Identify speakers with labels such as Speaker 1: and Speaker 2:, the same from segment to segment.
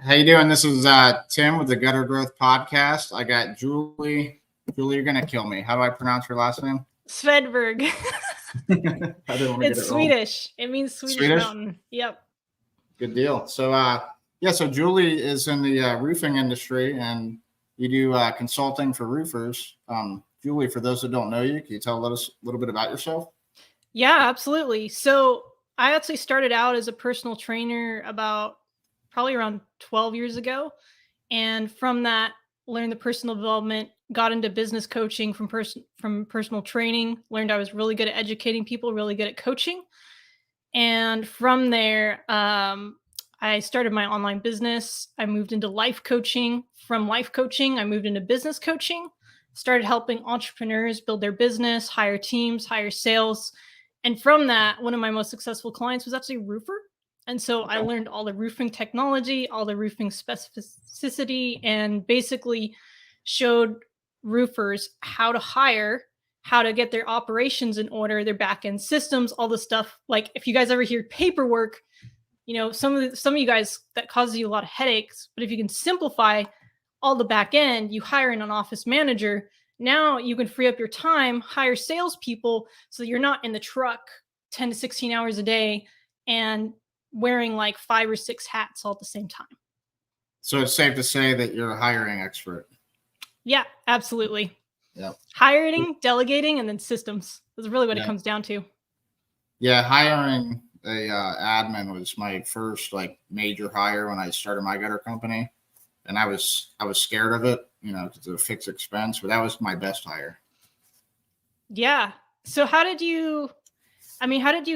Speaker 1: How you doing? This is Tim with the Gutter Growth Podcast. I got Julie. Julie, you're gonna kill me. How do I pronounce your last name?
Speaker 2: Svedberg.
Speaker 1: I didn't want to get
Speaker 2: It's
Speaker 1: it wrong.
Speaker 2: Swedish. It means Swedish mountain. Yep.
Speaker 1: Good deal. So so Julie is in the roofing industry, and you do consulting for roofers. Julie, for those that don't know you, can you tell us a little bit about yourself?
Speaker 2: Yeah, absolutely. So I actually started out as a personal trainer about probably around 12 years ago. And from that, learned the personal development, got into business coaching from personal training, learned I was really good at educating people, really good at coaching. And from there, I started my online business. I moved into life coaching. From life coaching, I moved into business coaching, started helping entrepreneurs build their business, hire teams, hire sales. And from that, one of my most successful clients was actually a roofer. And so I learned all the roofing technology, all the roofing specificity, and basically showed roofers how to hire, how to get their operations in order, their back-end systems, all the stuff. Like if you guys ever hear paperwork, some of you guys, that causes you a lot of headaches. But if you can simplify all the back end, you hire in an office manager. Now you can free up your time, hire salespeople, so you're not in the truck 10 to 16 hours a day and wearing like 5 or 6 hats all at the same time.
Speaker 1: So it's safe to say that you're a hiring expert.
Speaker 2: Yeah, absolutely.
Speaker 1: Yeah.
Speaker 2: Hiring, delegating, and then systems is really what it comes down to.
Speaker 1: Yeah, hiring a admin was my first major hire when I started my gutter company, and I was scared of it, because it's a fixed expense, but that was my best hire.
Speaker 2: Yeah. So how did you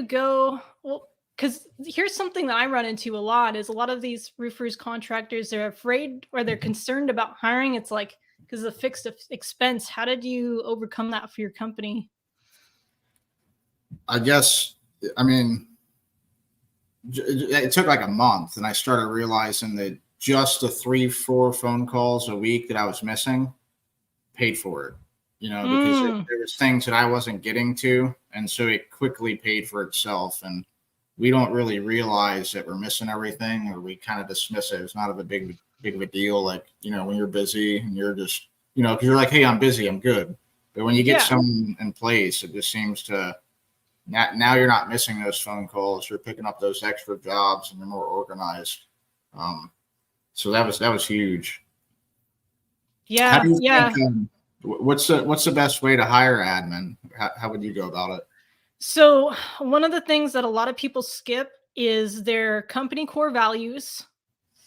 Speaker 2: go? Well, because here's something that I run into a lot is a lot of these roofers, contractors, they're afraid or they're concerned about hiring. It's like, because of the fixed expense. How did you overcome that for your company?
Speaker 1: It took like a month, and I started realizing that just the 3-4 phone calls a week that I was missing paid for it, because there was things that I wasn't getting to. And so it quickly paid for itself. And we don't really realize that we're missing everything, or we kind of dismiss it. It's not a big of a deal. Like, when you're busy and you're just, because you're like, hey, I'm busy, I'm good. But when you get someone in place, it just seems to, now you're not missing those phone calls. You're picking up those extra jobs, and you're more organized. So that was huge.
Speaker 2: Yeah.
Speaker 1: Think, what's the best way to hire admin? How would you go about it?
Speaker 2: So one of the things that a lot of people skip is their company core values,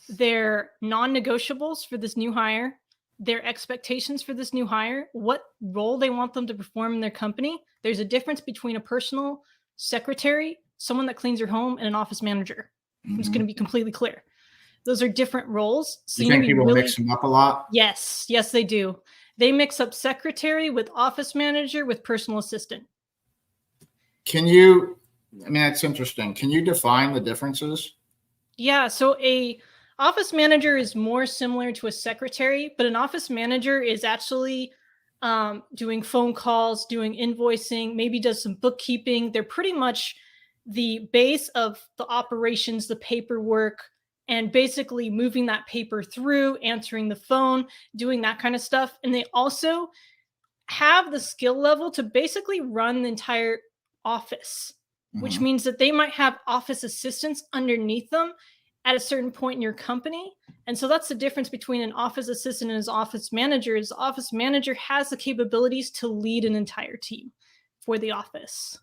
Speaker 2: their non-negotiables for this new hire, their expectations for this new hire, what role they want them to perform in their company. There's a difference between a personal secretary, someone that cleans your home, and an office manager. I'm just going to be completely clear. Those are different roles. So
Speaker 1: you think people mix them up a lot?
Speaker 2: Yes, they do. They mix up secretary with office manager with personal assistant.
Speaker 1: That's interesting. Can you define the differences?
Speaker 2: Yeah. So a office manager is more similar to a secretary, but an office manager is actually doing phone calls, doing invoicing, maybe does some bookkeeping. They're pretty much the base of the operations, the paperwork, and basically moving that paper through, answering the phone, doing that kind of stuff. And they also have the skill level to basically run the entire office, which means that they might have office assistants underneath them at a certain point in your company. And so that's the difference between an office assistant and his office manager. Is the office manager has the capabilities to lead an entire team for the office.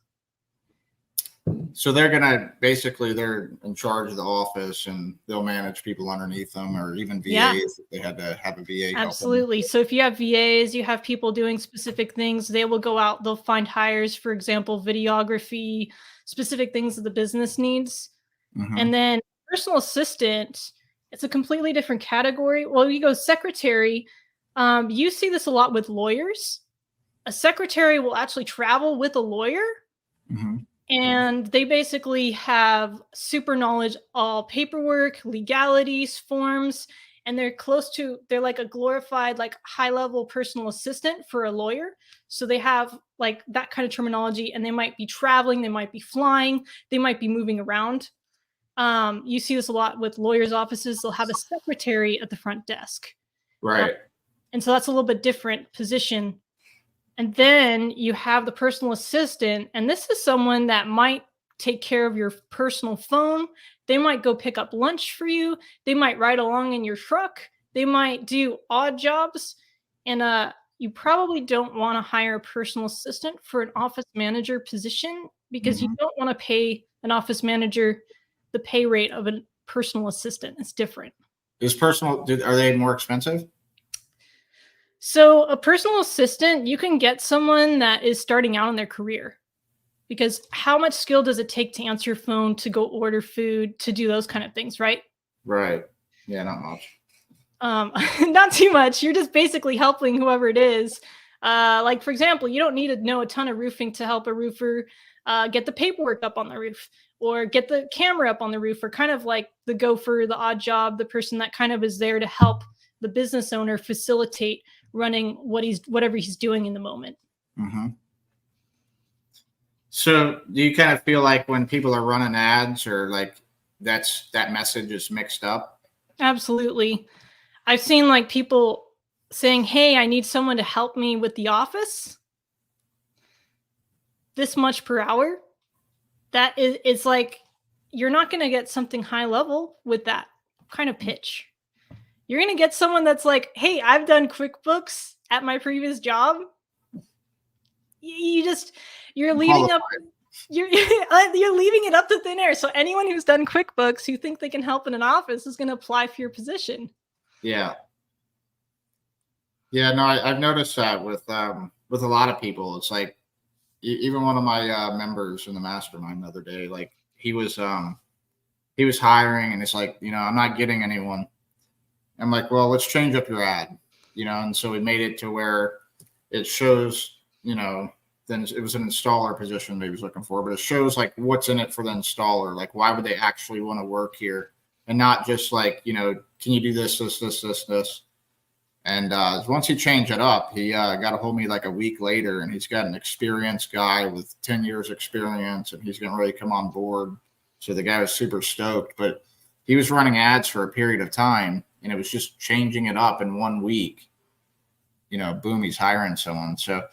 Speaker 1: So they're in charge of the office, and they'll manage people underneath them, or even VAs if they had to have a VA.
Speaker 2: Absolutely. So if you have VAs, you have people doing specific things, they will go out, they'll find hires, for example, videography, specific things that the business needs. And then personal assistant, it's a completely different category. Well, you go secretary. You see this a lot with lawyers. A secretary will actually travel with a lawyer. And they basically have super knowledge, all paperwork, legalities, forms, and they're like a glorified, like high-level personal assistant for a lawyer. So they have like that kind of terminology, and they might be traveling, they might be flying, they might be moving around. You see this a lot with lawyers' offices. They'll have a secretary at the front desk.
Speaker 1: Right.
Speaker 2: And so that's a little bit different position. And then you have the personal assistant, and this is someone that might take care of your personal phone. They might go pick up lunch for you. They might ride along in your truck. They might do odd jobs. And you probably don't want to hire a personal assistant for an office manager position because you
Speaker 1: Hmm.
Speaker 2: don't want to pay an office manager the pay rate of a personal assistant. It's different.
Speaker 1: Are they more expensive?
Speaker 2: So, a personal assistant, you can get someone that is starting out in their career because how much skill does it take to answer your phone, to go order food, to do those kind of things, right?
Speaker 1: Right. Yeah, not much.
Speaker 2: Not too much. You're just basically helping whoever it is. Like, for example, you don't need to know a ton of roofing to help a roofer get the paperwork up on the roof or get the camera up on the roof, or kind of like the gopher, the odd job, the person that kind of is there to help the business owner facilitate running whatever he's doing in the moment.
Speaker 1: Hmm. So do you kind of feel like when people are running ads or like that message is mixed up?
Speaker 2: Absolutely. I've seen like people saying, "Hey, I need someone to help me with the office. This much per hour." That is, it's like you're not going to get something high level with that kind of pitch. You're going to get someone that's like, "Hey, I've done QuickBooks at my previous job." You just you're leaving up you're you're leaving it up to thin air. So anyone who's done QuickBooks who think they can help in an office is going to apply for your position.
Speaker 1: Yeah. Yeah, no, I've noticed that with a lot of people. It's like even one of my members in the mastermind the other day, like he was hiring, and it's like, I'm not getting anyone. I'm like, well, let's change up your ad, and so we made it to where it shows, then it was an installer position that he was looking for, but it shows like what's in it for the installer, like why would they actually want to work here, and not just like, can you do this. And once he changed it up, he got a hold of me like a week later, and he's got an experienced guy with 10 years experience, and he's getting ready to come on board. So the guy was super stoked, but he was running ads for a period of time, and it was just changing it up in 1 week. Boom, he's hiring someone. So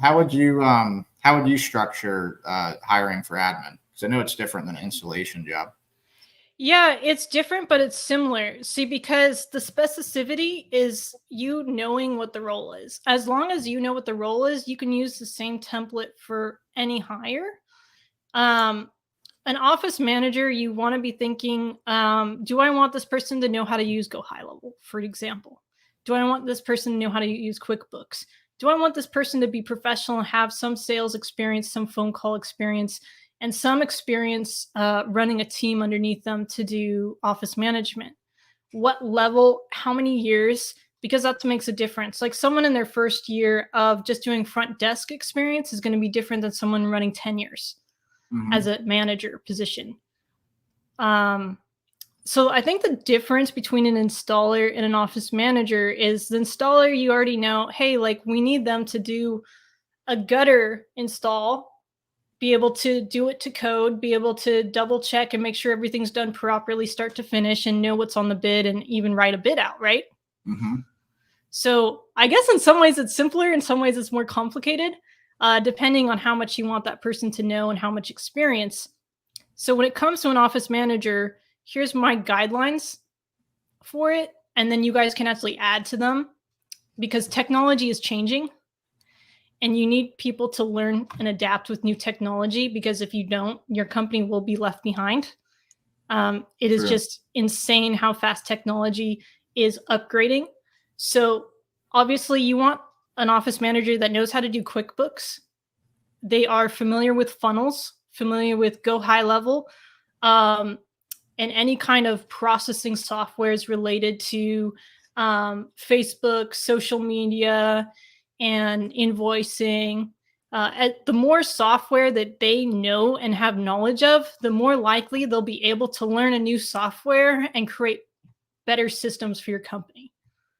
Speaker 1: how would you structure hiring for admin? Because I know it's different than an installation job.
Speaker 2: Yeah, it's different, but it's similar. See, because the specificity is you knowing what the role is. As long as you know what the role is, you can use the same template for any hire. Um, an office manager, you want to be thinking, do I want this person to know how to use Go High Level, for example? Do I want this person to know how to use QuickBooks? Do I want this person to be professional and have some sales experience, some phone call experience, and some experience running a team underneath them to do office management? What level, how many years? Because that makes a difference. Like someone in their first year of just doing front desk experience is going to be different than someone running 10 years as
Speaker 1: Mm-hmm.
Speaker 2: a manager position. So I think the difference between an installer and an office manager is the installer, you already know, hey, like we need them to do a gutter install, be able to do it to code, be able to double check and make sure everything's done properly, start to finish, and know what's on the bid and even write a bid out, right?
Speaker 1: Mm-hmm.
Speaker 2: So I guess in some ways it's simpler, in some ways it's more complicated, depending on how much you want that person to know and how much experience. So when it comes to an office manager, here's my guidelines for it. And then you guys can actually add to them because technology is changing and you need people to learn and adapt with new technology, because if you don't, your company will be left behind. It is
Speaker 1: True.
Speaker 2: just insane how fast technology is upgrading. So obviously you want an office manager that knows how to do QuickBooks. They are familiar with funnels, familiar with Go High Level, and any kind of processing softwares related to Facebook, social media, and invoicing. The more software that they know and have knowledge of, the more likely they'll be able to learn a new software and create better systems for your company.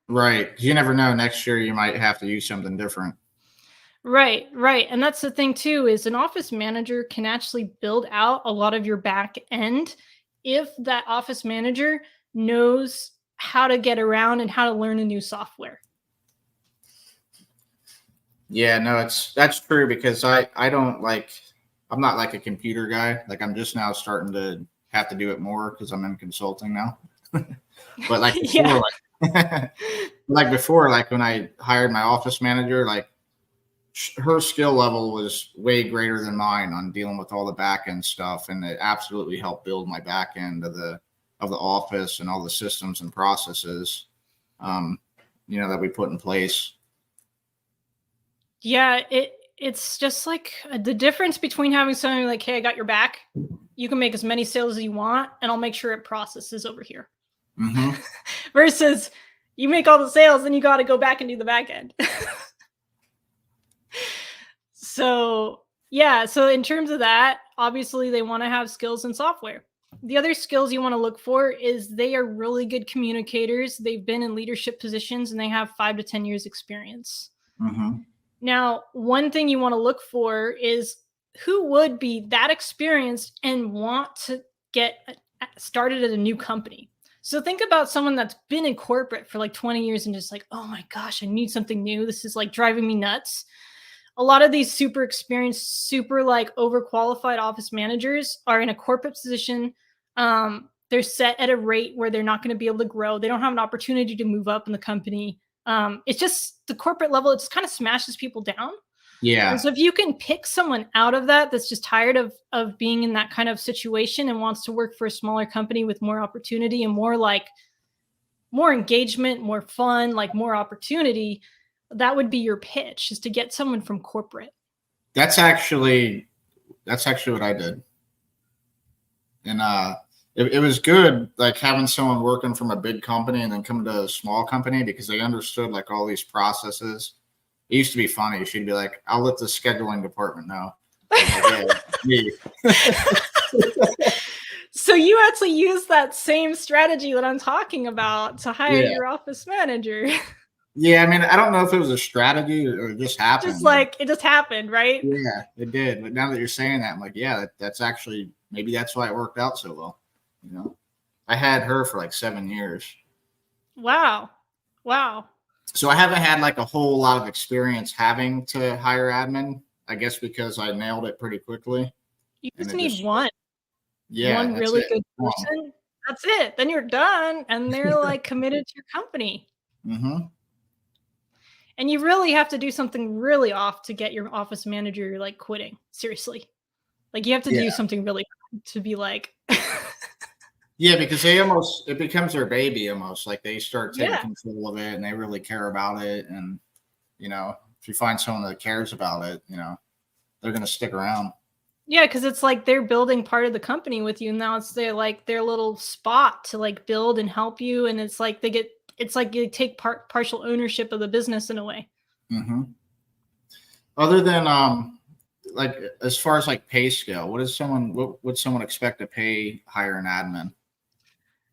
Speaker 1: Right. 'Cause you never know. Next year you might have to use something different.
Speaker 2: Right, right. And that's the thing too, is an office manager can actually build out a lot of your back end if that office manager knows how to get around and how to learn a new software.
Speaker 1: Yeah, no, that's true because I don't like I'm not like a computer guy. Like I'm just now starting to have to do it more because I'm in consulting now. But like
Speaker 2: Yeah.
Speaker 1: before, like before, like when I hired my office manager, like her skill level was way greater than mine on dealing with all the back end stuff, and it absolutely helped build my back end of the office and all the systems and processes, um, that we put in place.
Speaker 2: Yeah, it's just like the difference between having someone like, "Hey, I got your back. You can make as many sales as you want, and I'll make sure it processes over here."
Speaker 1: Mm-hmm.
Speaker 2: Versus you make all the sales, then you got to go back and do the back end. So, yeah, so in terms of that, obviously they want to have skills in software. The other skills you want to look for is they are really good communicators. They've been in leadership positions and they have 5 to 10 years experience.
Speaker 1: Mm-hmm.
Speaker 2: Now, one thing you want to look for is who would be that experienced and want to get started at a new company. So think about someone that's been in corporate for like 20 years and just like, oh my gosh, I need something new. This is like driving me nuts. A lot of these super experienced, super like overqualified office managers are in a corporate position. They're set at a rate where they're not going to be able to grow. They don't have an opportunity to move up in the company. It's just the corporate level, it just kind of smashes people down. And
Speaker 1: Yeah,
Speaker 2: so if you can pick someone out of that that's just tired of being in that kind of situation and wants to work for a smaller company with more opportunity and more engagement, more fun, like more opportunity, that would be your pitch, is to get someone from corporate.
Speaker 1: that's actually that's actually what I did, and it was good like having someone working from a big company and then coming to a small company because they understood like all these processes. It used to be funny. She'd be like, "I'll let the scheduling department know." I'm like, "Yeah, me."
Speaker 2: So you actually use that same strategy that I'm talking about to hire
Speaker 1: Yeah,
Speaker 2: your office manager.
Speaker 1: yeah. I mean, I don't know if it was a strategy or it just
Speaker 2: Just
Speaker 1: happened, but
Speaker 2: like it just happened, right?
Speaker 1: yeah, it did. But now that you're saying that, I'm like, yeah, that's actually maybe that's why it worked out so well. I had her for like 7 years,
Speaker 2: Wow. Wow.
Speaker 1: so I haven't had like a whole lot of experience having to hire admin. I guess because I nailed it pretty quickly,
Speaker 2: You
Speaker 1: and
Speaker 2: just
Speaker 1: it
Speaker 2: need
Speaker 1: just
Speaker 2: one
Speaker 1: yeah, that's
Speaker 2: really
Speaker 1: it.
Speaker 2: good person. That's it. Then you're done and they're like committed to your company.
Speaker 1: Mm-hmm.
Speaker 2: And you really have to do something really off to get your office manager like quitting. Seriously. Like you have to
Speaker 1: Yeah.
Speaker 2: do something really to be like
Speaker 1: Yeah, because it becomes their baby almost. Like they start taking
Speaker 2: yeah.
Speaker 1: control of it and they really care about it. And, if you find someone that cares about it, they're going to stick around.
Speaker 2: Yeah, because it's like they're building part of the company with you. Now it's their little spot to like build and help you. And it's like you take partial ownership of the business in a way.
Speaker 1: Hmm. Other than, like as far as like pay scale, what would someone expect to pay hire an admin?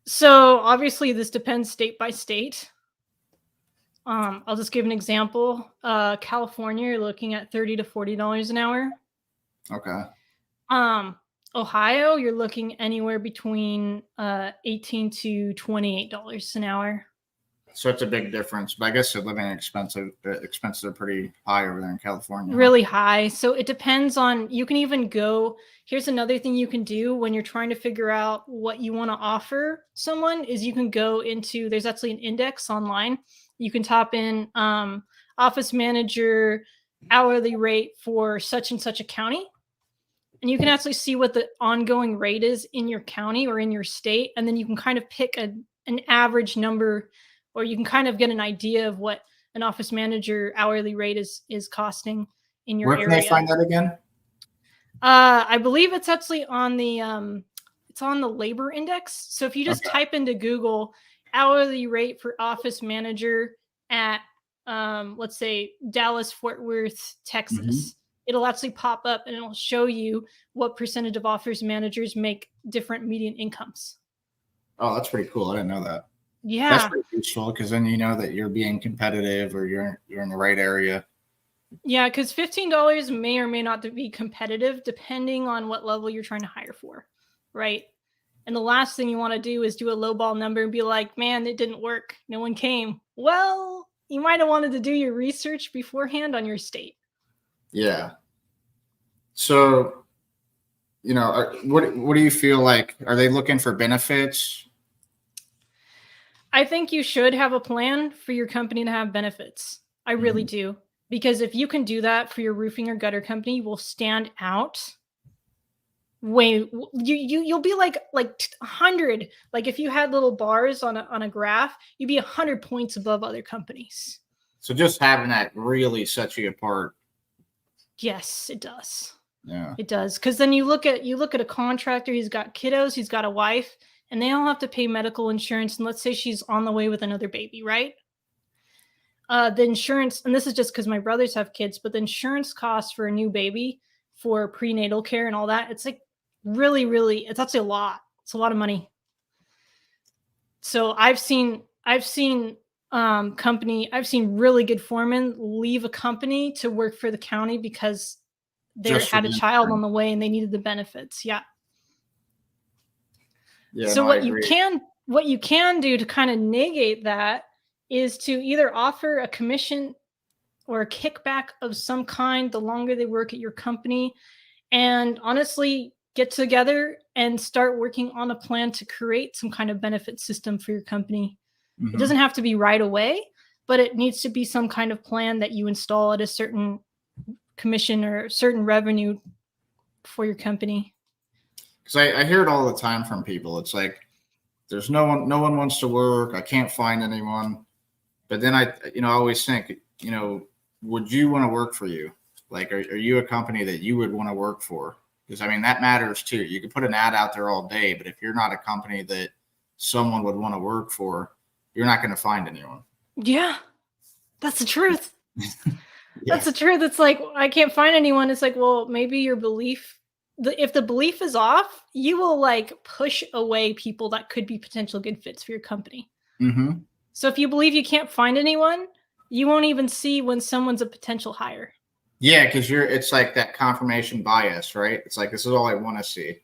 Speaker 2: So obviously this depends state by state. I'll just give an example. California, you're looking at $30 to $40 an hour.
Speaker 1: Okay.
Speaker 2: Um, Ohio, you're looking anywhere between 18 to $28 an hour.
Speaker 1: So it's a big difference, but I guess the living expenses are pretty high over there in California, huh?
Speaker 2: Really high. So it depends on, you can even go, here's another thing you can do when you're trying to figure out what you want to offer someone is you can go into, there's actually an index online. You can top in office manager hourly rate for such and such a county. And you can actually see what the ongoing rate is in your county or in your state. And then you can kind of pick an average number, or you can kind of get an idea of what an office manager hourly rate is costing in your
Speaker 1: Where can I
Speaker 2: area.
Speaker 1: find that again?
Speaker 2: I believe it's actually on the labor index. So if you just
Speaker 1: Okay.
Speaker 2: type into Google hourly rate for office manager at let's say Dallas Fort Worth,
Speaker 1: Hmm.
Speaker 2: Texas, it'll actually pop up and it'll show you what percentage of office managers make different median incomes.
Speaker 1: Oh, that's pretty cool. I didn't know that. That's
Speaker 2: Yeah.
Speaker 1: pretty useful because then you know that you're being competitive or you're in the right area.
Speaker 2: Yeah, because $15 may or may not be competitive depending on what level you're trying to hire for, right? And the last thing you want to do is do a lowball number and be like, man, it didn't work. No one came. Well, you might have wanted to do your research beforehand on your state.
Speaker 1: Yeah. So, what do you feel like? Are they looking for benefits?
Speaker 2: I think you should have a plan for your company to have benefits. I really do. Because if you can do that for your roofing or gutter company, you will stand out way you'll be like 100. Like if you had little bars on a graph, you'd be 100 points above other companies.
Speaker 1: So just having that really sets you apart.
Speaker 2: Yes, it does.
Speaker 1: Yeah.
Speaker 2: It does. Because then you look at a contractor, he's got kiddos, he's got a wife, and they all have to pay medical insurance. And let's say she's on the way with another baby, right? The insurance, and this is just because my brothers have kids, but the insurance costs for a new baby for prenatal care and all that, it's like really, really, it's actually a lot. It's a lot of money. So I've seen really good foremen leave a company to work for the county because they had a child on the way and they needed the benefits. Yeah. So what you can do to kind of negate that is to either offer a commission or a kickback of some kind the longer they work at your company, and honestly get together and start working on a plan to create some kind of benefit system for your company. It doesn't have to be right away, but it needs to be some kind of plan that you install at a certain commission or certain revenue for your company.
Speaker 1: Because I hear it all the time from people. It's like, there's no one wants to work. I can't find anyone. But then I always think, would you want to work for you? Like, are you a company that you would want to work for? Because I mean, that matters too. You can put an ad out there all day, but if you're not a company that someone would want to work for, you're not going to find anyone.
Speaker 2: Yeah, that's the truth. That's the truth. It's like, I can't find anyone. It's like, well, maybe your belief, if the belief is off, you will like push away people that could be potential good fits for your company. So if you believe you can't find anyone, you won't even see when someone's a potential hire.
Speaker 1: Yeah, because it's like that confirmation bias, right? It's like, this is all I want to see.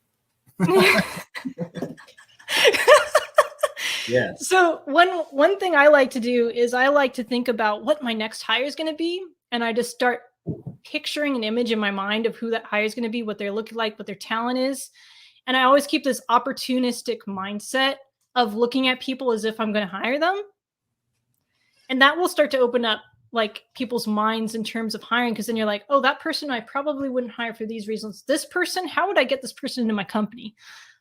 Speaker 1: Yeah.
Speaker 2: So one thing I like to do is I like to think about what my next hire is going to be, and I just start picturing an image in my mind of who that hire is going to be, what they're looking like, what their talent is. And I always keep this opportunistic mindset of looking at people as if I'm going to hire them. And that will start to open up like people's minds in terms of hiring, because then you're like, oh, that person I probably wouldn't hire for these reasons. This person, how would I get this person into my company?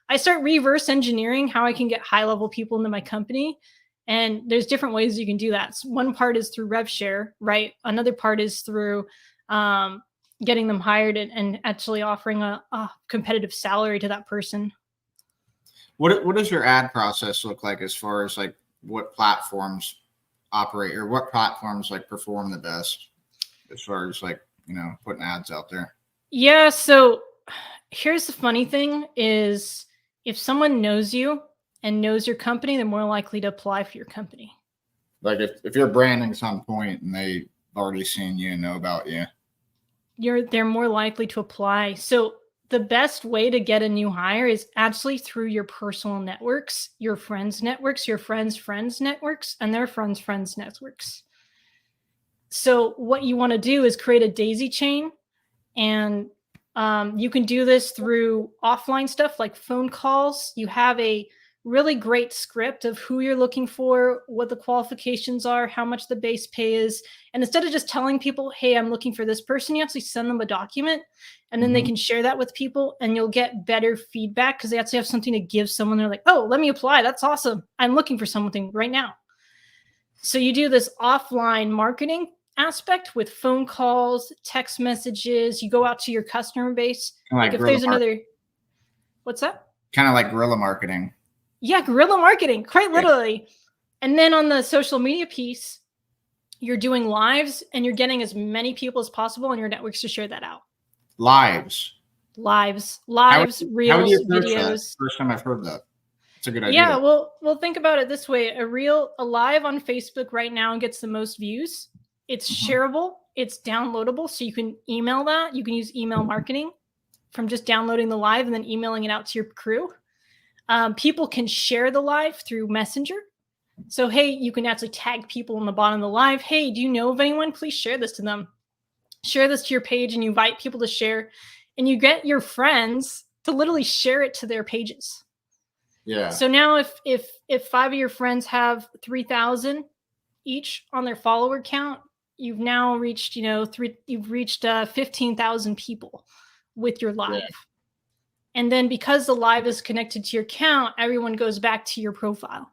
Speaker 2: I start reverse engineering how I can get high level people into my company. And there's different ways you can do that. So one part is through rev share, right? Another part is through getting them hired and actually offering a competitive salary to that person.
Speaker 1: What does your ad process look like as far as like what platforms operate, or what platforms like perform the best as far as like, putting ads out there?
Speaker 2: Yeah. So here's the funny thing is, if someone knows you and knows your company, they're more likely to apply for your company.
Speaker 1: Like if your branding's on point and they've already seen you and know about you,
Speaker 2: they're more likely to apply. So the best way to get a new hire is actually through your personal networks, your friends' networks, your friends' friends' networks, and their friends' friends' networks. So what you want to do is create a daisy chain, and you can do this through offline stuff like phone calls. You have a really great script of who you're looking for, what the qualifications are, how much the base pay is. And instead of just telling people, hey, I'm looking for this person, you actually send them a document, and then they can share that with people, and you'll get better feedback because they actually have something to give someone. They're like, oh, let me apply. That's awesome. I'm looking for something right now. So you do this offline marketing aspect with phone calls, text messages. You go out to your customer base. Like if there's another, what's that?
Speaker 1: Kind of like guerrilla marketing.
Speaker 2: Yeah, guerrilla marketing, quite literally. And then on the social media piece, you're doing lives and you're getting as many people as possible on your networks to share that out.
Speaker 1: Lives,
Speaker 2: reels, videos.
Speaker 1: First time I've heard that. It's a good idea.
Speaker 2: Yeah, well, think about it this way. A live on Facebook right now gets the most views. It's shareable. It's downloadable. So you can email that. You can use email marketing from just downloading the live and then emailing it out to your crew. People can share the live through Messenger. So, hey, you can actually tag people on the bottom of the live. Hey, do you know of anyone? Please share this to them. Share this to your page, and you invite people to share, and you get your friends to literally share it to their pages.
Speaker 1: Yeah.
Speaker 2: So now if 5 of your friends have 3,000 each on their follower count, you've now reached, you've reached 15,000 people with your live.
Speaker 1: Yeah.
Speaker 2: And then because the live is connected to your account, everyone goes back to your profile.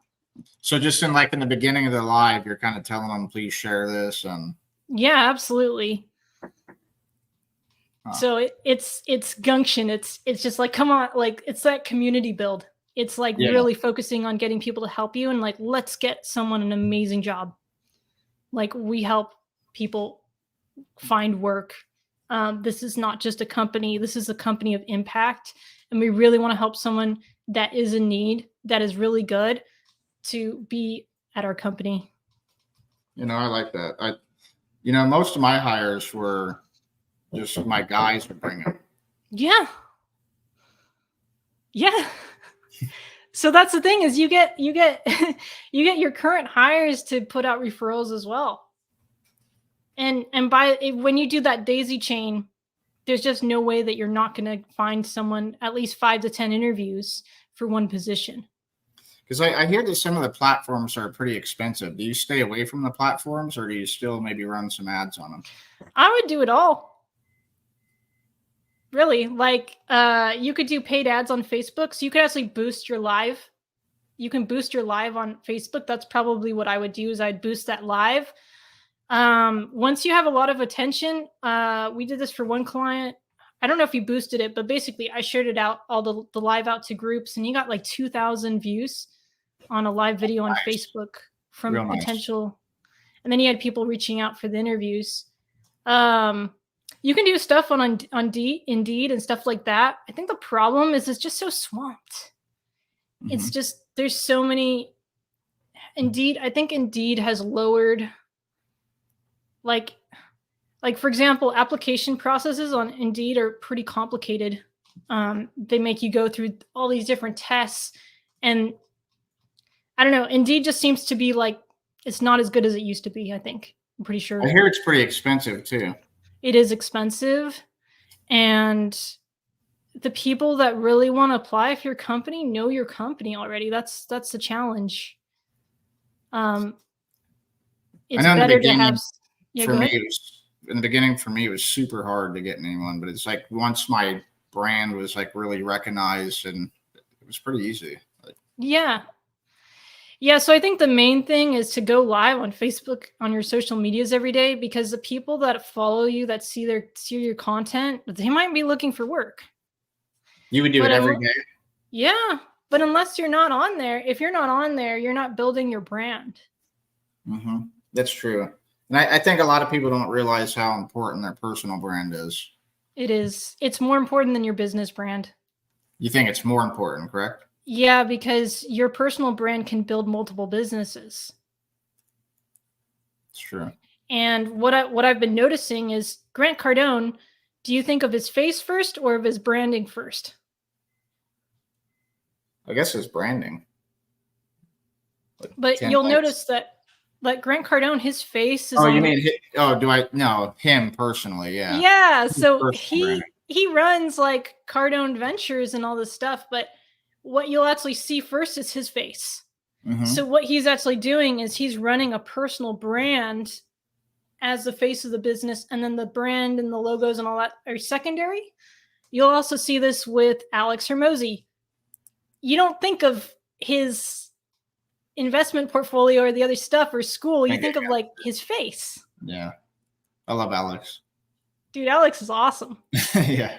Speaker 1: So just in the beginning of the live, you're kind of telling them, please share this. And
Speaker 2: yeah, absolutely. So it's gunction. It's just like, come on, like it's that community build. It's like really focusing on getting people to help you, and like, let's get someone an amazing job. Like, we help people find work. This is not just a company. This is a company of impact. And we really want to help someone that is in need, that is really good, to be at our company.
Speaker 1: I like that. Most of my hires were just my guys would bring them.
Speaker 2: Yeah. Yeah. So that's the thing, is you get you get your current hires to put out referrals as well. And when you do that daisy chain, there's just no way that you're not going to find someone, at least 5 to 10 interviews for one position.
Speaker 1: Because I hear that some of the platforms are pretty expensive. Do you stay away from the platforms, or do you still maybe run some ads on them?
Speaker 2: I would do it all. Really, like you could do paid ads on Facebook. So you could actually boost your live. You can boost your live on Facebook. That's probably what I would do, is I'd boost that live. Once you have a lot of attention, we did this for one client. I don't know if he boosted it, but basically I shared it out, all the live out to groups, and he got like 2,000 views on a live video on Facebook from potential. And then he had people reaching out for the interviews. You can do stuff on Indeed and stuff like that. I think the problem is it's just so swamped. Mm-hmm. It's just, there's so many. Indeed, I think Indeed has lowered, like for example, application processes on Indeed are pretty complicated. They make you go through all these different tests, and I don't know. Indeed just seems to be like, it's not as good as it used to be, I think. I'm pretty sure.
Speaker 1: I hear it's pretty expensive too.
Speaker 2: It is expensive. And the people that really want to apply for your company know your company already. That's the challenge. It's better to have. Yeah,
Speaker 1: for me, in the beginning, for me, it was super hard to get anyone. But it's like once my brand was like really recognized, and it was pretty easy.
Speaker 2: Yeah. Yeah, so I think the main thing is to go live on Facebook, on your social medias every day, because the people that follow you, that see your content, they might be looking for work.
Speaker 1: You would do it every day?
Speaker 2: Yeah, but unless you're not on there, if you're not on there, you're not building your brand.
Speaker 1: Mm-hmm. That's true. And I think a lot of people don't realize how important their personal brand is.
Speaker 2: It is. It's more important than your business brand.
Speaker 1: You think it's more important, correct?
Speaker 2: Yeah, because your personal brand can build multiple businesses.
Speaker 1: It's true.
Speaker 2: And what I've been noticing is, Grant Cardone, do you think of his face first or of his branding first?
Speaker 1: I guess his branding.
Speaker 2: But you'll notice that, like, Grant Cardone, his face is.
Speaker 1: Oh, you mean? Do I? No, him personally. Yeah.
Speaker 2: Yeah. So he runs like Cardone Ventures and all this stuff, but what you'll actually see first is his face. Mm-hmm. So what he's actually doing is he's running a personal brand as the face of the business, and then the brand and the logos and all that are secondary. You'll also see this with Alex Hormozi. You don't think of his investment portfolio or the other stuff or school. You think of like his face.
Speaker 1: Yeah. I love Alex.
Speaker 2: Dude, Alex is awesome.
Speaker 1: Yeah.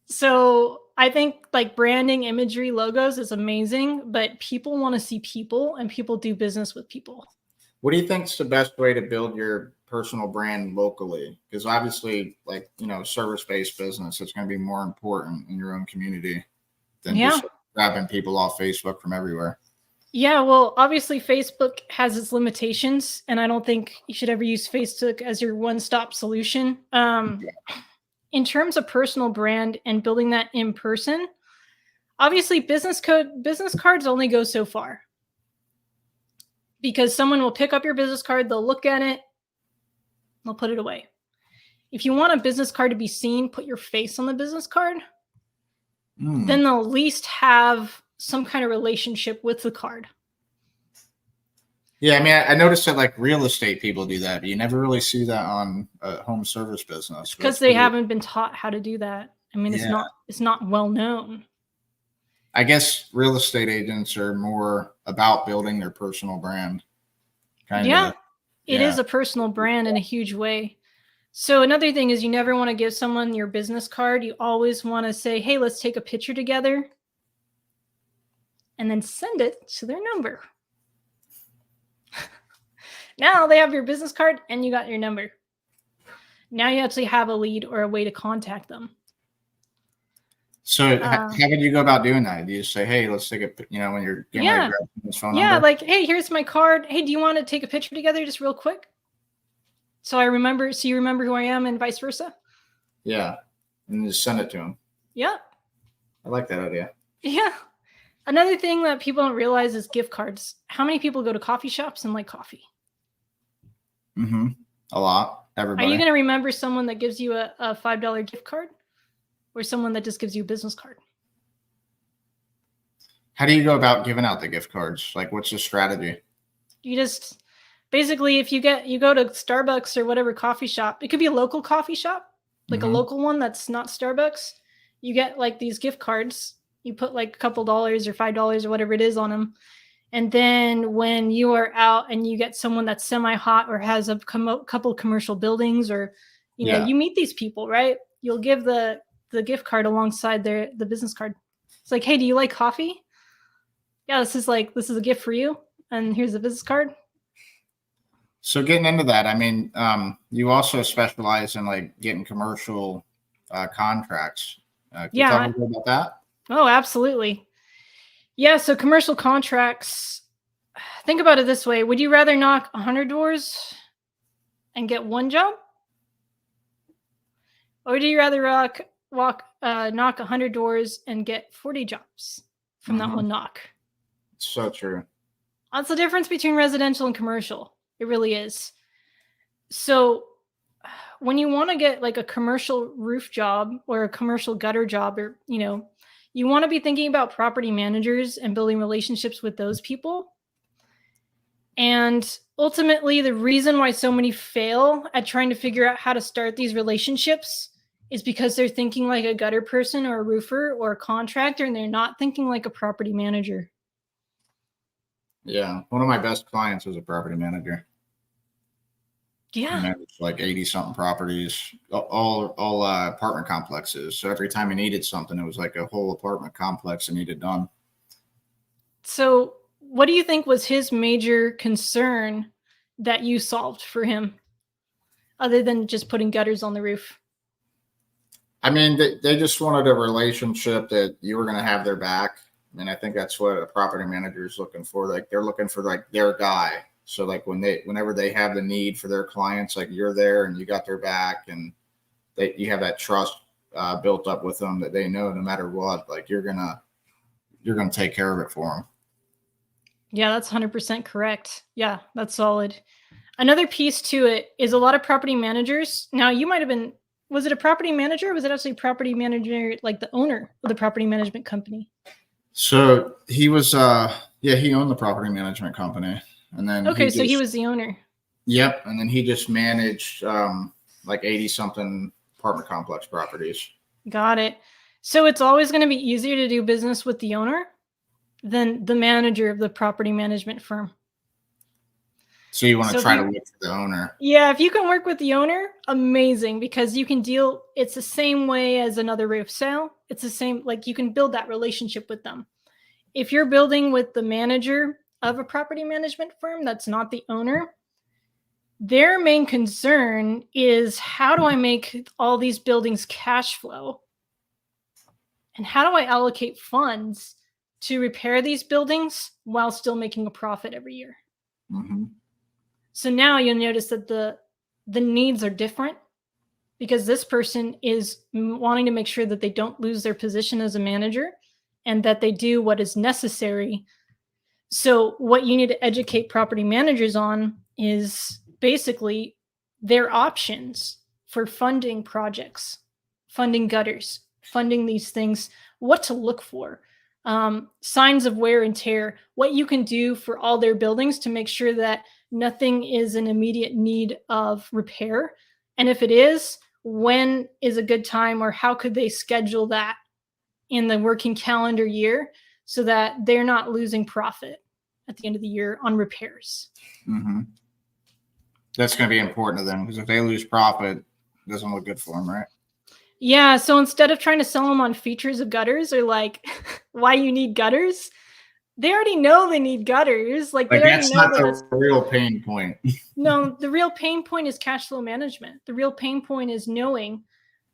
Speaker 2: So I think like branding, imagery, logos is amazing, but people want to see people, and people do business with people.
Speaker 1: What do you think is the best way to build your personal brand locally? Because obviously, like, service-based business, it's going to be more important in your own community than just grabbing people off Facebook from everywhere.
Speaker 2: Yeah, well, obviously Facebook has its limitations, and I don't think you should ever use Facebook as your one-stop solution. In terms of personal brand and building that in person, Obviously, business cards only go so far because someone will pick up your business card, they'll look at it, they'll put it away. If you want a business card to be seen, put your face on the business card. Then they'll at least have some kind of relationship with the card.
Speaker 1: Yeah, I mean, I noticed that like real estate people do that, but you never really see that on a home service business.
Speaker 2: Because they haven't been taught how to do that. I mean, it's not well known.
Speaker 1: I guess real estate agents are more about building their personal brand.
Speaker 2: Yeah, it is a personal brand in a huge way. So another thing is you never want to give someone your business card. You always want to say, hey, let's take a picture together and then send it to their number. Now they have your business card and you got your number. Now you actually have a lead or a way to contact them.
Speaker 1: So how would you go about doing that? Do you just say, hey, let's take a, when you're getting ready to grab this phone number?
Speaker 2: Yeah, like, hey, here's my card. Hey, do you want to take a picture together just real quick? So you remember who I am and vice versa?
Speaker 1: Yeah. And just send it to them.
Speaker 2: Yeah.
Speaker 1: I like that idea.
Speaker 2: Yeah. Another thing that people don't realize is gift cards. How many people go to coffee shops and like coffee?
Speaker 1: A lot. Everybody.
Speaker 2: Are you going to remember someone that gives you a $5 gift card or someone that just gives you a business card?
Speaker 1: How do you go about giving out the gift cards? Like, what's the strategy?
Speaker 2: You just basically, if you go to Starbucks or whatever coffee shop, it could be a local coffee shop, like a local one that's not Starbucks. You get like these gift cards. You put like a couple dollars or $5 or whatever it is on them. And then when you are out and you get someone that's semi-hot or has a couple commercial buildings or, you meet these people, right? You'll give the gift card alongside the business card. It's like, hey, do you like coffee? Yeah, this is a gift for you. And here's the business card.
Speaker 1: So getting into that, I mean, you also specialize in like getting commercial contracts. Can you talk a little about that?
Speaker 2: Oh, absolutely. Yeah. So commercial contracts, think about it this way. Would you rather knock 100 doors and get one job? Or would you rather knock 100 doors and get 40 jobs from that one knock?
Speaker 1: So true.
Speaker 2: That's the difference between residential and commercial. It really is. So when you want to get like a commercial roof job or a commercial gutter job, or, you want to be thinking about property managers and building relationships with those people. And ultimately, the reason why so many fail at trying to figure out how to start these relationships is because they're thinking like a gutter person or a roofer or a contractor, and they're not thinking like a property manager.
Speaker 1: Yeah. One of my best clients was a property manager.
Speaker 2: Yeah.
Speaker 1: Managed like 80-something properties, all apartment complexes. So every time he needed something, it was like a whole apartment complex that needed done.
Speaker 2: So what do you think was his major concern that you solved for him, other than just putting gutters on the roof?
Speaker 1: I mean, they just wanted a relationship that you were going to have their back. And I think that's what a property manager is looking for. Like they're looking for like their guy. So like whenever they have the need for their clients, like you're there and you got their back, and you have that trust built up with them that they know no matter what, like you're gonna take care of it for them.
Speaker 2: Yeah, that's 100% correct. Yeah, that's solid. Another piece to it is a lot of property managers. Now you might have been, was it a property manager? Or was it actually a property manager, like the owner of the property management company?
Speaker 1: So he was, he owned the property management company. And then
Speaker 2: so he was the owner.
Speaker 1: Yep. And then he just managed like 80-something apartment complex properties.
Speaker 2: Got it. So it's always going to be easier to do business with the owner than the manager of the property management firm.
Speaker 1: So you want to try to work with the owner.
Speaker 2: Yeah, if you can work with the owner, amazing, because you can it's the same way as another roof sale. It's the same, like you can build that relationship with them. If you're building with the manager of a property management firm that's not the owner, their main concern is, how do I make all these buildings cash flow? And how do I allocate funds to repair these buildings while still making a profit every year? So now you'll notice that the needs are different, because this person is wanting to make sure that they don't lose their position as a manager and that they do what is necessary. So what you need to educate property managers on is basically their options for funding projects, funding gutters, funding these things, what to look for, signs of wear and tear, what you can do for all their buildings to make sure that nothing is in immediate need of repair. And if it is, when is a good time, or how could they schedule that in the working calendar year so that they're not losing profit at the end of the year on repairs.
Speaker 1: Mm-hmm. That's going to be important to them, because if they lose profit, it doesn't look good for them, right?
Speaker 2: Yeah. So instead of trying to sell them on features of gutters or like why you need gutters, they already know they need gutters. Like they already
Speaker 1: that's
Speaker 2: know
Speaker 1: not the real pain point.
Speaker 2: No, the real pain point is cash flow management. The real pain point is knowing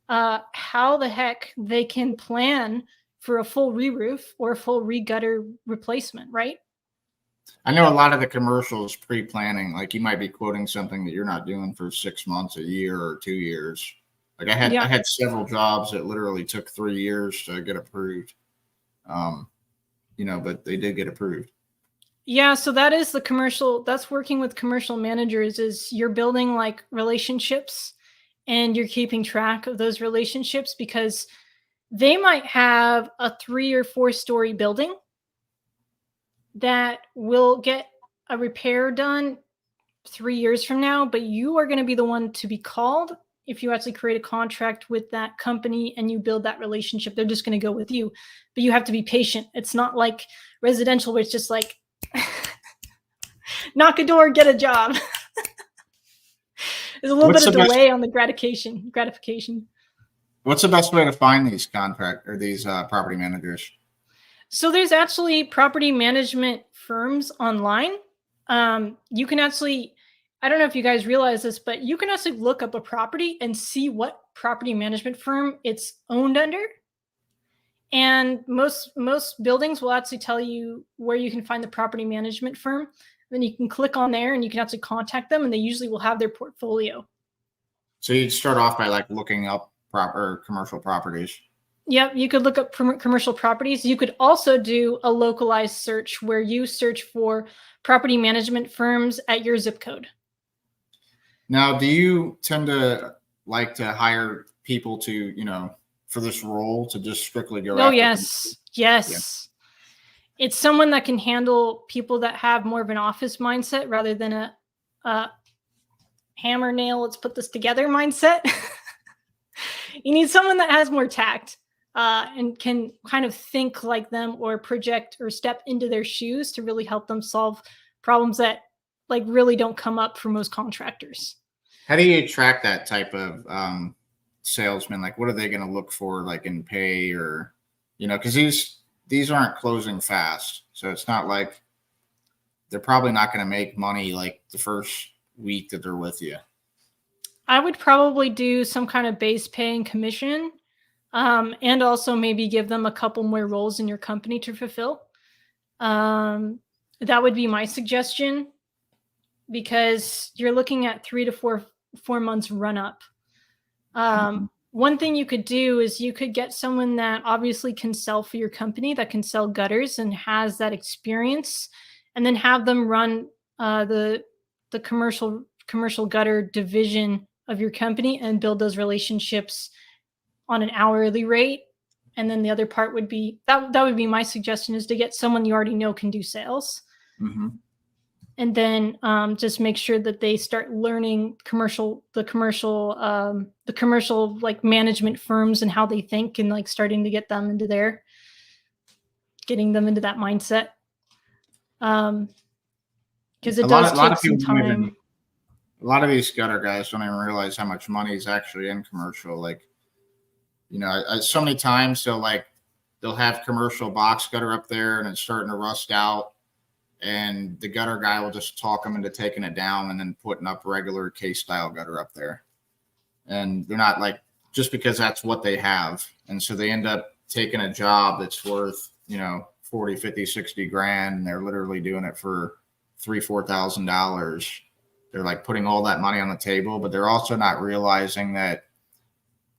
Speaker 2: how the heck they can plan for a full re-roof or a full re-gutter replacement, right?
Speaker 1: I know a lot of the commercials pre-planning, like you might be quoting something that you're not doing for 6 months, a year, or 2 years. Like I had several jobs that literally took 3 years to get approved. But they did get approved.
Speaker 2: Yeah, so that is the commercial. That's working with commercial managers. Is you're building like relationships, and you're keeping track of those relationships, because they might have a 3 or 4 story building that will get a repair done 3 years from now, but you are going to be the one to be called if you actually create a contract with that company and you build that relationship. They're just going to go with you, but you have to be patient. It's not like residential where it's just like knock a door, get a job. There's a little bit of delay on the gratification.
Speaker 1: What's the best way to find these property managers?
Speaker 2: So there's actually property management firms online. You can actually, I don't know if you guys realize this, but you can actually look up a property and see what property management firm it's owned under. And most buildings will actually tell you where you can find the property management firm. Then you can click on there and you can actually contact them, and they usually will have their portfolio.
Speaker 1: So you'd start off by like looking up proper commercial properties.
Speaker 2: Yep, you could look up commercial properties. You could also do a localized search where you search for property management firms at your zip code.
Speaker 1: Now, do you tend to like to hire people to, for this role to just strictly go after?
Speaker 2: Yes. Yeah. It's someone that can handle people that have more of an office mindset rather than a hammer nail, let's put this together mindset. You need someone that has more tact. And can kind of think like them or project or step into their shoes to really help them solve problems that like really don't come up for most contractors.
Speaker 1: How do you attract that type of salesman? Like, what are they going to look for, like in pay, or, because these aren't closing fast. So it's not like they're probably not going to make money like the first week that they're with you.
Speaker 2: I would probably do some kind of base pay and commission. And also maybe give them a couple more roles in your company to fulfill. That would be my suggestion, because you're looking at 3 to 4 months run up. One thing you could do is you could get someone that obviously can sell for your company, that can sell gutters and has that experience, and then have them run the commercial gutter division of your company and build those relationships on an hourly rate. And then the other part would be that would be my suggestion, is to get someone you already know can do sales.
Speaker 1: Mm-hmm.
Speaker 2: And then just make sure that they start learning the commercial like management firms and how they think, and like starting to getting them into that mindset. Because it does take some time.
Speaker 1: A lot of these gutter guys don't even realize how much money is actually in commercial. Like, so many times they'll have commercial box gutter up there and it's starting to rust out, and the gutter guy will just talk them into taking it down and then putting up regular case style gutter up there. And they're not like, just because that's what they have. And so they end up taking a job that's worth, 40, 50, 60 grand. And they're literally doing it for $3,000-$4,000. They're like putting all that money on the table, but they're also not realizing that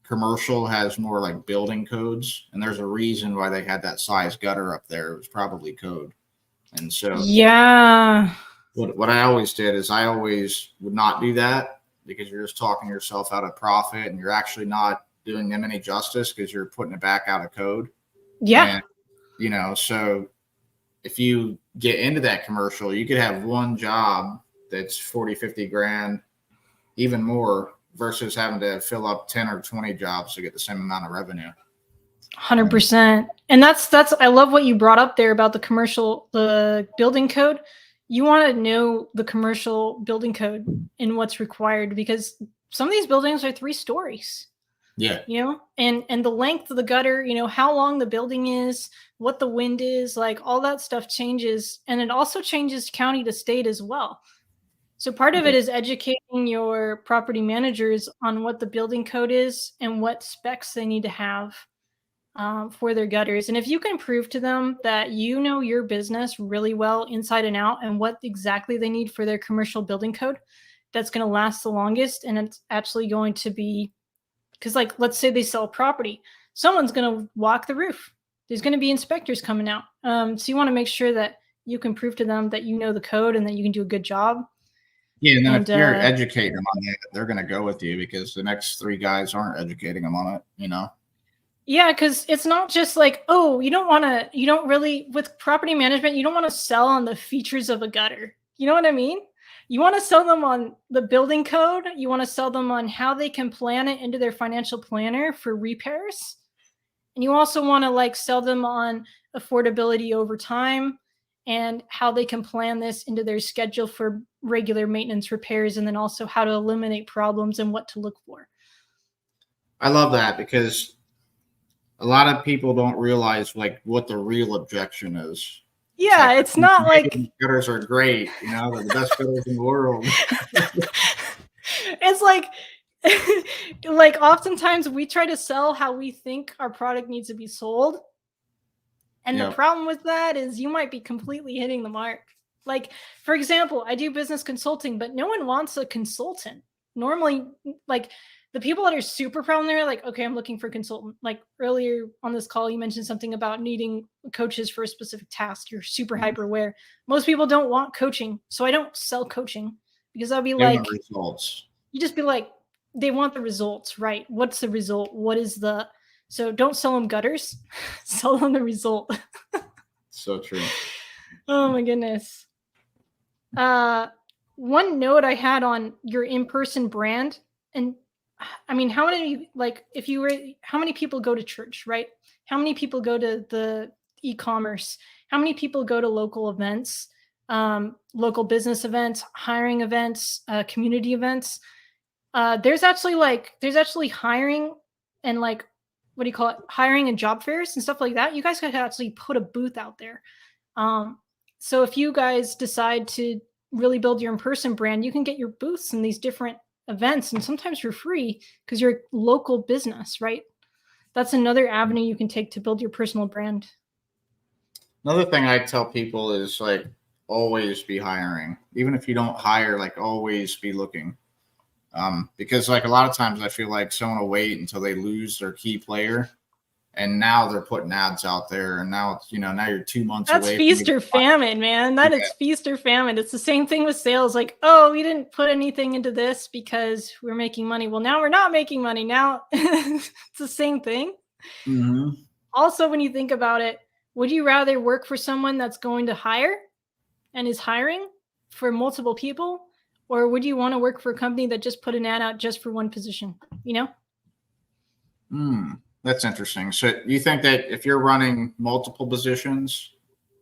Speaker 1: commercial has more like building codes, and there's a reason why they had that size gutter up there. It was probably code. And so
Speaker 2: Yeah.
Speaker 1: what I always did is I always would not do that, because you're just talking yourself out of profit, and you're actually not doing them any justice because you're putting it back out of code.
Speaker 2: Yeah.
Speaker 1: And, so if you get into that commercial, you could have one job that's 40, 50 grand, even more, versus having to fill up 10 or 20 jobs to get the same amount of revenue.
Speaker 2: 100%. And that's I love what you brought up there about the building code. You want to know the commercial building code and what's required, because some of these buildings are 3 stories.
Speaker 1: Yeah.
Speaker 2: And the length of the gutter, how long the building is, what the wind is, like all that stuff changes. And it also changes county to state as well. So part of it is educating your property managers on what the building code is and what specs they need to have for their gutters. And if you can prove to them that you know your business really well inside and out and what exactly they need for their commercial building code, that's going to last the longest. And it's actually going to be, because like, let's say they sell property, someone's going to walk the roof. There's going to be inspectors coming out. So you want to make sure that you can prove to them that you know the code and that you can do a good job.
Speaker 1: Yeah, and then if you're educating them on that, they're going to go with you, because the next 3 guys aren't educating them on it,
Speaker 2: Yeah, because it's not just like, oh, you don't really, with property management, you don't want to sell on the features of a gutter. You know what I mean? You want to sell them on the building code. You want to sell them on how they can plan it into their financial planner for repairs. And you also want to like sell them on affordability over time and how they can plan this into their schedule for regular maintenance repairs, and then also how to eliminate problems and what to look for.
Speaker 1: I love that, because a lot of people don't realize like what the real objection is.
Speaker 2: Yeah, it's not like
Speaker 1: gutters are great, they're the best gutters in the world.
Speaker 2: It's like like oftentimes we try to sell how we think our product needs to be sold. And the problem with that is you might be completely hitting the mark. Like, for example, I do business consulting, but no one wants a consultant. Normally, like the people that are super problem, they're like, okay, I'm looking for a consultant. Like earlier on this call, you mentioned something about needing coaches for a specific task. You're super hyper aware. Most people don't want coaching. So I don't sell coaching, because I'll be like,
Speaker 1: results.
Speaker 2: You just be like, they want the results, right? What's the result? So don't sell them gutters, sell them the result.
Speaker 1: So true.
Speaker 2: Oh my goodness. One note I had on your in-person brand, and I mean, how many people go to church, right? How many people go to the e-commerce? How many people go to local events, local business events, hiring events, community events? There's actually hiring and like, what do you call it? Hiring and job fairs and stuff like that. You guys could actually put a booth out there. So if you guys decide to really build your in-person brand, you can get your booths in these different events, and sometimes for free, because you're a local business, right? That's another avenue you can take to build your personal brand.
Speaker 1: Another thing I tell people is like, always be hiring. Even if you don't hire, like always be looking. Because like a lot of times I feel like someone will wait until they lose their key player, and now they're putting ads out there, and now it's, now you're 2 months away.
Speaker 2: That's feast or famine, man. That is feast or famine. It's the same thing with sales. Like, oh, we didn't put anything into this because we're making money. Well, now we're not making money. Now it's the same thing.
Speaker 1: Mm-hmm.
Speaker 2: Also, when you think about it, would you rather work for someone that's going to hire and is hiring for multiple people? Or would you want to work for a company that just put an ad out just for one position,
Speaker 1: That's interesting. So you think that if you're running multiple positions,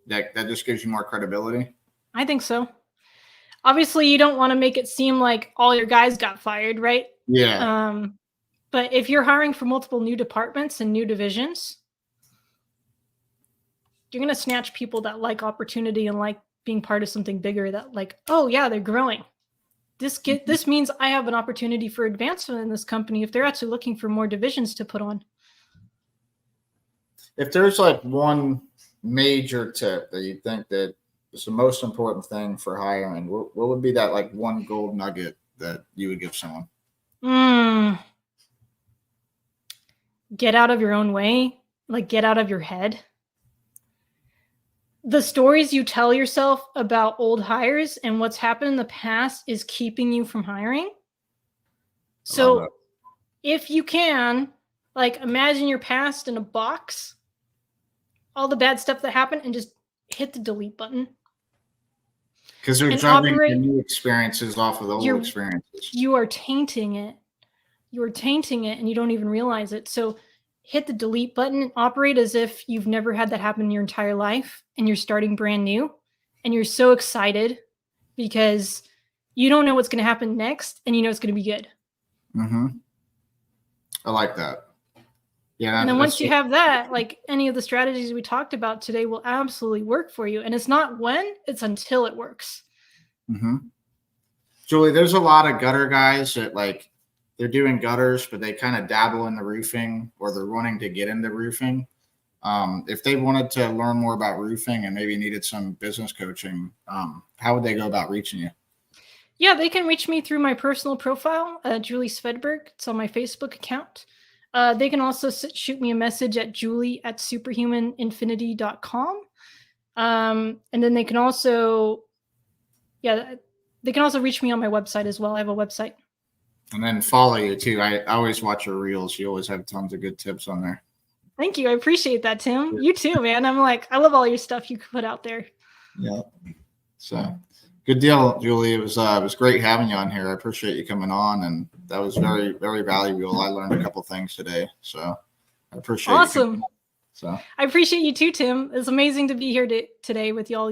Speaker 1: that just gives you more credibility?
Speaker 2: I think so. Obviously, you don't want to make it seem like all your guys got fired, right?
Speaker 1: Yeah.
Speaker 2: But if you're hiring for multiple new departments and new divisions, you're going to snatch people that like opportunity and like being part of something bigger, that like, oh yeah, they're growing. This means I have an opportunity for advancement in this company if they're actually looking for more divisions to put on.
Speaker 1: If there's like one major tip that you think that is the most important thing for hiring, what would be that like one gold nugget that you would give someone?
Speaker 2: get out of your own way, like get out of your head. The stories you tell yourself about old hires and what's happened in the past is keeping you from hiring.
Speaker 1: I love
Speaker 2: So if you can, like imagine your past in a box, all the bad stuff that happened, and just hit the delete button.
Speaker 1: Because they're
Speaker 2: And
Speaker 1: jumping
Speaker 2: operate
Speaker 1: the new experiences off of the old experiences.
Speaker 2: You are tainting it. You are tainting it and you don't even realize it. So hit the delete button and operate as if you've never had that happen in your entire life and you're starting brand new. And you're so excited because you don't know what's going to happen next and you know it's going to be good.
Speaker 1: Mm-hmm. I like that. Yeah.
Speaker 2: And then once you have that, like any of the strategies we talked about today will absolutely work for you. And it's not when, it's until it works.
Speaker 1: Mm-hmm. Julie, there's a lot of gutter guys that like they're doing gutters, but they kind of dabble in the roofing or they're wanting to get into roofing. If they wanted to learn more about roofing and maybe needed some business coaching, how would they go about reaching you?
Speaker 2: Yeah, they can reach me through my personal profile, Julie Svedberg. It's on my Facebook account. They can also shoot me a message at julie@superhumaninfinity.com. And then they can also, they can also reach me on my website as well. I have a website.
Speaker 1: And then follow you too. I always watch your reels. You always have tons of good tips on there.
Speaker 2: Thank you. I appreciate that, Tim. You too, man. I love all your stuff you put out there.
Speaker 1: Yeah. So good deal, Julie. It was great having you on here. I appreciate you coming on, and that was very, very valuable. I learned a couple things today, so I appreciate it.
Speaker 2: Awesome.
Speaker 1: So
Speaker 2: I appreciate you too, Tim. It's amazing to be here today with y'all.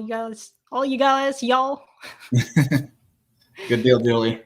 Speaker 2: Good deal, Julie.